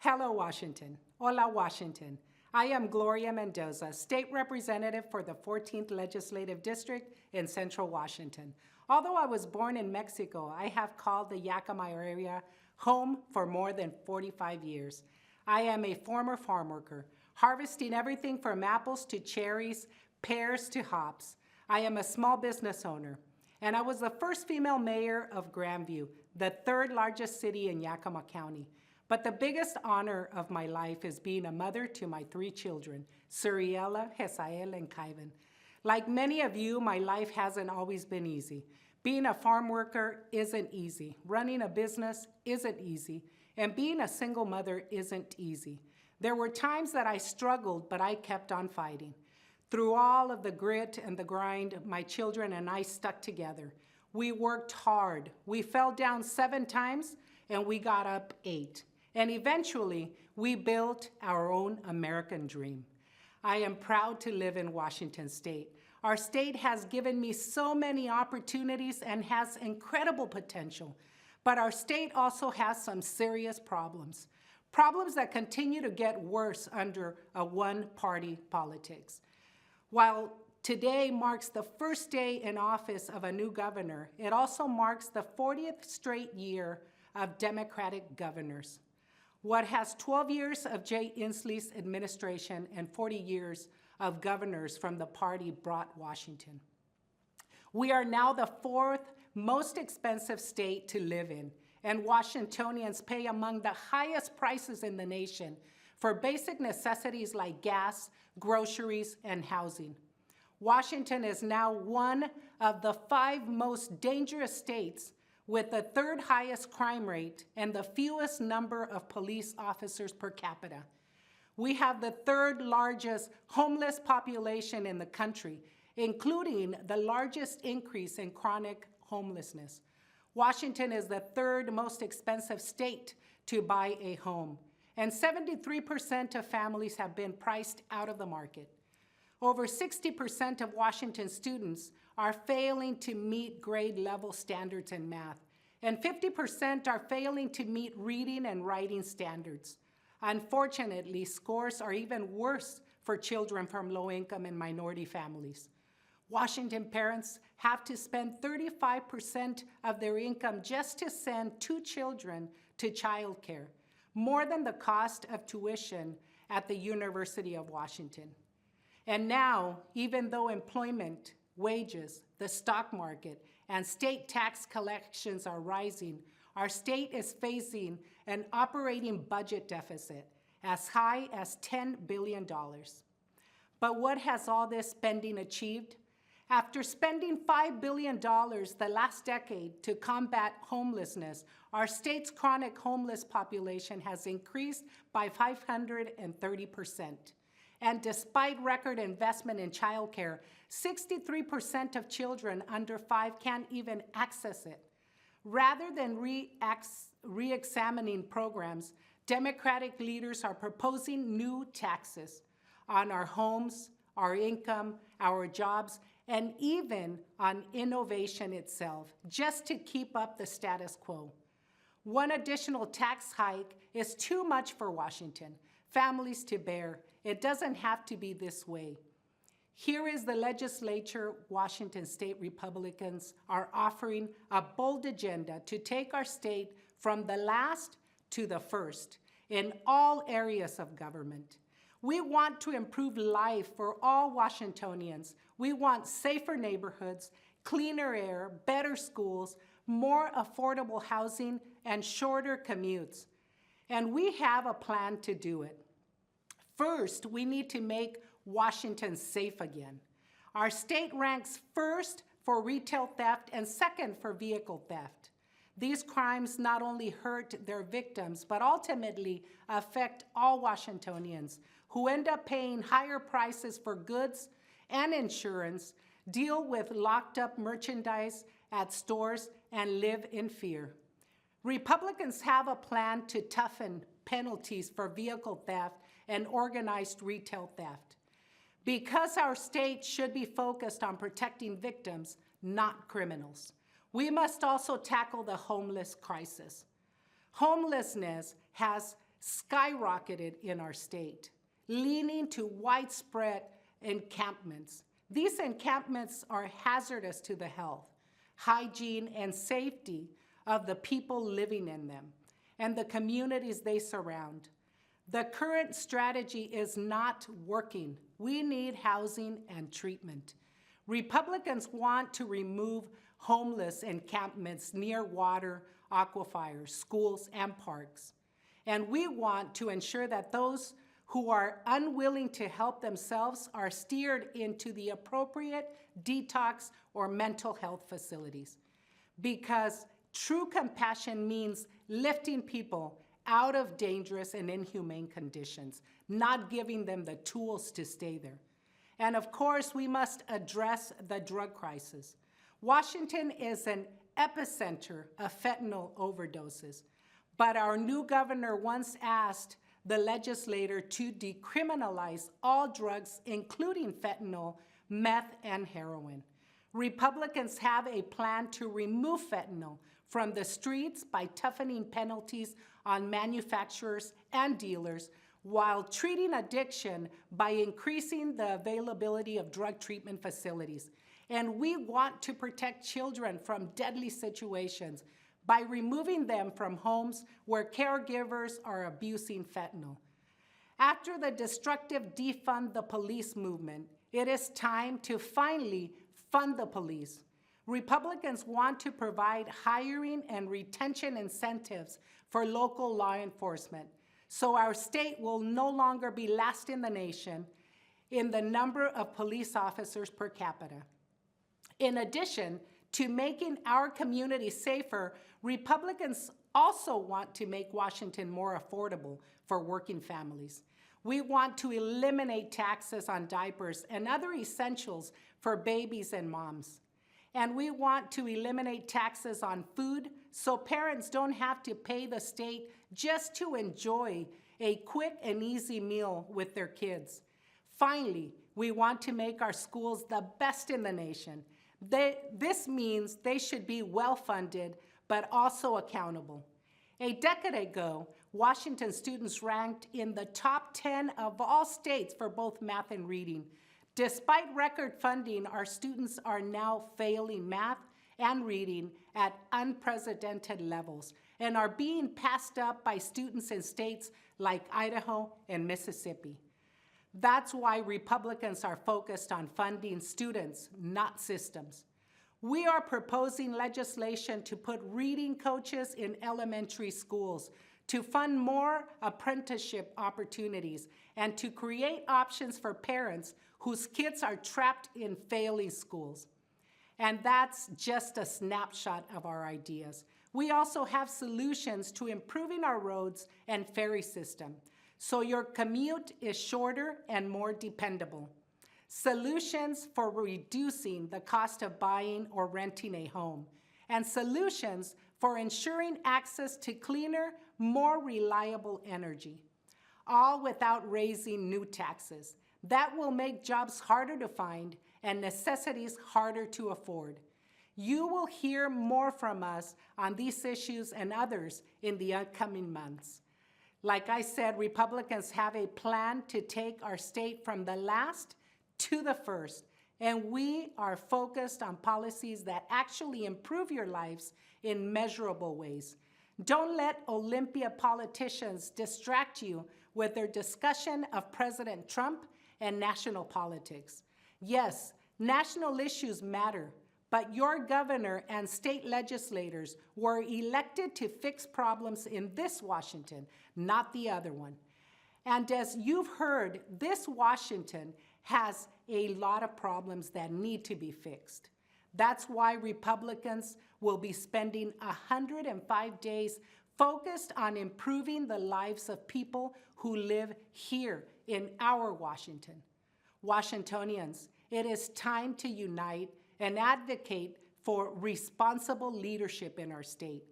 Hello, Washington. Hola, Washington. I am Gloria Mendoza, State Representative for the 14th Legislative District in Central Washington. Although I was born in Mexico, I have called the Yakima area home for more than 45 years. I am a former farm worker, harvesting everything from apples to cherries, pears to hops. I am a small business owner, and I was the first female mayor of Grandview, the third largest city in Yakima County. But the biggest honor of my life is being a mother to my 3 children, Suriella, Hesael, and Kaivan. Like many of you, my life hasn't always been easy. Being a farm worker isn't easy. Running a business isn't easy. And being a single mother isn't easy. There were times that I struggled, but I kept on fighting. Through all of the grit and the grind, my children and I stuck together. We worked hard. We fell down 7 times, and we got up 8. And eventually, we built our own American dream. I am proud to live in Washington State. Our state has given me so many opportunities and has incredible potential. But our state also has some serious problems. Problems that continue to get worse under a one-party politics. While today marks the first day in office of a new governor, it also marks the 40th straight year of Democratic governors. What has 12 years of Jay Inslee's administration and 40 years of governors from the party brought Washington. We are now the 4th most expensive state to live in, and Washingtonians pay among the highest prices in the nation for basic necessities like gas, groceries, and housing. Washington is now one of the 5 most dangerous states with the 3rd highest crime rate and the fewest number of police officers per capita. We have the 3rd largest homeless population in the country, including the largest increase in chronic homelessness. Washington is the 3rd most expensive state to buy a home, and 73% of families have been priced out of the market. Over 60% of Washington students are failing to meet grade level standards in math, and 50% are failing to meet reading and writing standards. Unfortunately, scores are even worse for children from low-income and minority families. Washington parents have to spend 35% of their income just to send 2 children to childcare, more than the cost of tuition at the University of Washington. And now, even though employment, wages, the stock market, and state tax collections are rising, our state is facing an operating budget deficit as high as $10 billion. But what has all this spending achieved? After spending $5 billion the last decade to combat homelessness, our state's chronic homeless population has increased by 530%. And despite record investment in childcare, 63% of children under 5 can't even access it. Rather than re-examining programs, Democratic leaders are proposing new taxes on our homes, our income, our jobs, and even on innovation itself, just to keep up the status quo. One additional tax hike is too much for Washington, families to bear. It doesn't have to be this way. Here is the legislature. Washington State Republicans are offering a bold agenda to take our state from the last to the first in all areas of government. We want to improve life for all Washingtonians. We want safer neighborhoods, cleaner air, better schools, more affordable housing, and shorter commutes. And we have a plan to do it. First, we need to make Washington safe again. Our state ranks 1st for retail theft and 2nd for vehicle theft. These crimes not only hurt their victims, but ultimately affect all Washingtonians who end up paying higher prices for goods and insurance, deal with locked up merchandise at stores, and live in fear. Republicans have a plan to toughen penalties for vehicle theft and organized retail theft. Because our state should be focused on protecting victims, not criminals, we must also tackle the homeless crisis. Homelessness has skyrocketed in our state, leading to widespread encampments. These encampments are hazardous to the health, hygiene, and safety of the people living in them and the communities they surround. The current strategy is not working. We need housing and treatment. Republicans want to remove homeless encampments near water, aquifers, schools, and parks. And we want to ensure that those who are unwilling to help themselves are steered into the appropriate detox or mental health facilities. Because true compassion means lifting people out of dangerous and inhumane conditions, not giving them the tools to stay there. And of course, we must address the drug crisis. Washington is an epicenter of fentanyl overdoses, but our new governor once asked the legislature to decriminalize all drugs, including fentanyl, meth, and heroin. Republicans have a plan to remove fentanyl from the streets by toughening penalties on manufacturers and dealers, while treating addiction by increasing the availability of drug treatment facilities. And we want to protect children from deadly situations by removing them from homes where caregivers are abusing fentanyl. After the destructive defund the police movement, it is time to finally fund the police. Republicans want to provide hiring and retention incentives for local law enforcement, so our state will no longer be last in the nation in the number of police officers per capita. In addition to making our community safer, Republicans also want to make Washington more affordable for working families. We want to eliminate taxes on diapers and other essentials for babies and moms. And we want to eliminate taxes on food so parents don't have to pay the state just to enjoy a quick and easy meal with their kids. Finally, we want to make our schools the best in the nation. This means they should be well-funded, but also accountable. A decade ago, Washington students ranked in the top 10 of all states for both math and reading. Despite record funding, our students are now failing math and reading at unprecedented levels and are being passed up by students in states like Idaho and Mississippi. That's why Republicans are focused on funding students, not systems. We are proposing legislation to put reading coaches in elementary schools, to fund more apprenticeship opportunities, and to create options for parents whose kids are trapped in failing schools. And that's just a snapshot of our ideas. We also have solutions to improving our roads and ferry system, so your commute is shorter and more dependable. Solutions for reducing the cost of buying or renting a home, and solutions for ensuring access to cleaner, more reliable energy, all without raising new taxes. That will make jobs harder to find and necessities harder to afford. You will hear more from us on these issues and others in the upcoming months. Like I said, Republicans have a plan to take our state from the last to the first, and we are focused on policies that actually improve your lives in measurable ways. Don't let Olympia politicians distract you with their discussion of President Trump and national politics. Yes, national issues matter, but your governor and state legislators were elected to fix problems in this Washington, not the other one. And as you've heard, this Washington has a lot of problems that need to be fixed. That's why Republicans will be spending 105 days focused on improving the lives of people who live here in our Washington. Washingtonians, it is time to unite and advocate for responsible leadership in our state.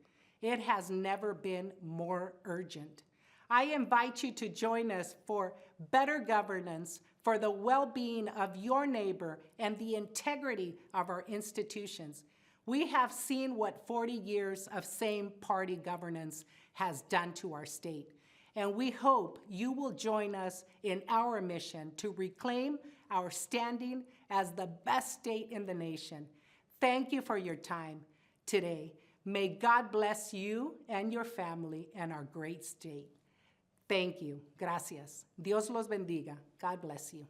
It has never been more urgent. I invite you to join us for better governance, for the well-being of your neighbor and the integrity of our institutions. We have seen what 40 years of same-party governance has done to our state, and we hope you will join us in our mission to reclaim our standing as the best state in the nation. Thank you for your time today. May God bless you and your family and our great state. Thank you. Gracias. Dios los bendiga. God bless you.